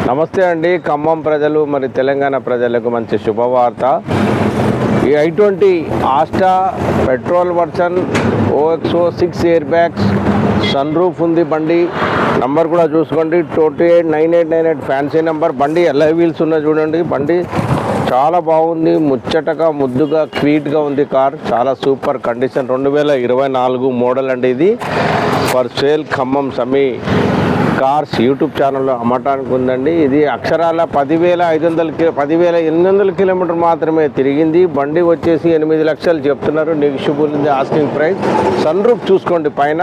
నమస్తే అండి. ఖమ్మం ప్రజలు మరి తెలంగాణ ప్రజలకు మంచి శుభవార్త. ఈ i20 Asta petrol version OXO 6 air bags, sun roof ఉంది. బండి నంబర్ కూడా చూసుకోండి, 289898 ఫ్యాన్సీ నెంబర్. బండి LI వీల్స్ ఉన్నాయి చూడండి. బండి చాలా బాగుంది, ముచ్చటగా ముద్దుగా క్వీట్గా ఉంది. కార్ చాలా సూపర్ కండిషన్. 2024 మోడల్ అండి. ఇది for sale Khammam Sami cars YouTube ఛానల్లో అమ్మటానికి ఉందండి. ఇది అక్షరాల 10,800 కిలోమీటర్ మాత్రమే తిరిగింది. బండి వచ్చేసి 8 లక్షలు చెప్తున్నారు. నెగిషియబుల్ ఉంది ఆస్కింగ్ ప్రైస్. సన్ రూఫ్ చూసుకోండి, పైన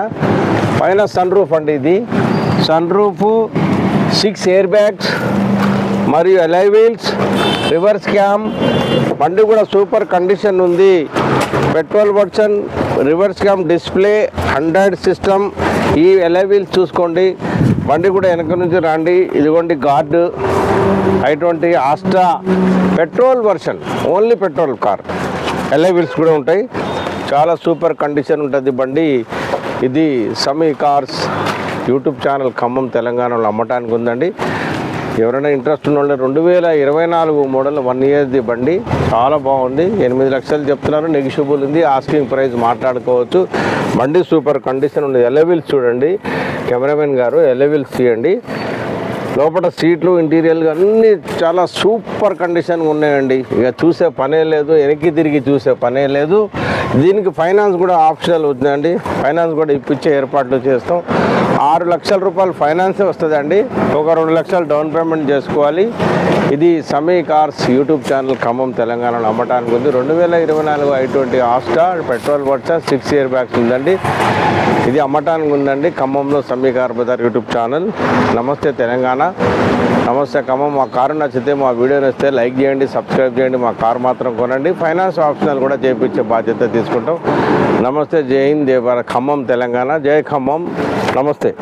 సన్ రూఫ్ అండి. ఇది సన్ రూఫ్, 6 ఎయిర్ బ్యాగ్స్ మరియు LI వీల్స్, రివర్స్ క్యామ్. బండి కూడా సూపర్ కండిషన్ ఉంది. Petrol version, reverse cam display, Android system. ఈ LI వీల్స్ చూసుకోండి. బండి కూడా వెనక నుంచి రండి. ఇదిగోండి guard. i20 Asta petrol version, only petrol car. LI wheels కూడా ఉంటాయి. చాలా సూపర్ కండిషన్ ఉంటుంది బండి. ఇది సమీ కార్స్ యూట్యూబ్ ఛానల్ ఖమ్మం తెలంగాణలో అమ్మటానికి ఉందండి. ఎవరైనా ఇంట్రెస్ట్ ఉన్న వాళ్ళు 2024 మోడల్ 1 ఇయర్ది బండి. చాలా బాగుంది. 8 లక్షలు చెప్తున్నారు. నెగిషియబుల్ ఉంది. ఆస్కింగ్ ప్రైస్ మాట్లాడుకోవచ్చు. బండి సూపర్ కండిషన్ ఉంది. LI వీల్స్ చూడండి. కెమెరామెన్ గారు LI వీల్స్ తీయండి. లోపల సీట్లు, ఇంటీరియర్లు అన్నీ చాలా సూపర్ కండిషన్గా ఉన్నాయండి. ఇక చూసే పనే లేదు, వెనక్కి తిరిగి చూసే పనే లేదు. దీనికి ఫైనాన్స్ కూడా ఆప్షనల్ ఉందండి. ఫైనాన్స్ కూడా ఇప్పించే ఏర్పాట్లు చేస్తాం. 6 లక్షల రూపాయలు ఫైనాన్సే వస్తుందండి. ఒక 2 లక్షలు డౌన్ పేమెంట్ చేసుకోవాలి. ఇది సమీ కార్స్ యూట్యూబ్ ఛానల్ ఖమ్మం తెలంగాణలో అమ్మటానికి ఉంది. 2024 i20 Asta petrol version 6 air bags ఉందండి. ఇది అమ్మటానికి ఉందండి ఖమ్మంలో సమీ కార్ బజార్ యూట్యూబ్ ఛానల్. నమస్తే తెలంగాణ, నమస్తే ఖమ్మం. మా కారు నచ్చితే, మా వీడియో నచ్చితే లైక్ చేయండి, సబ్స్క్రైబ్ చేయండి. మా కారు మాత్రం కొనండి. ఫైనాన్స్ ఆప్షనల్ కూడా చేయించే బాధ్యత తీసుకుంటాం. నమస్తే, జై హింద్, జై భారత్. ఖమ్మం తెలంగాణ, జై ఖమ్మం. నమస్తే.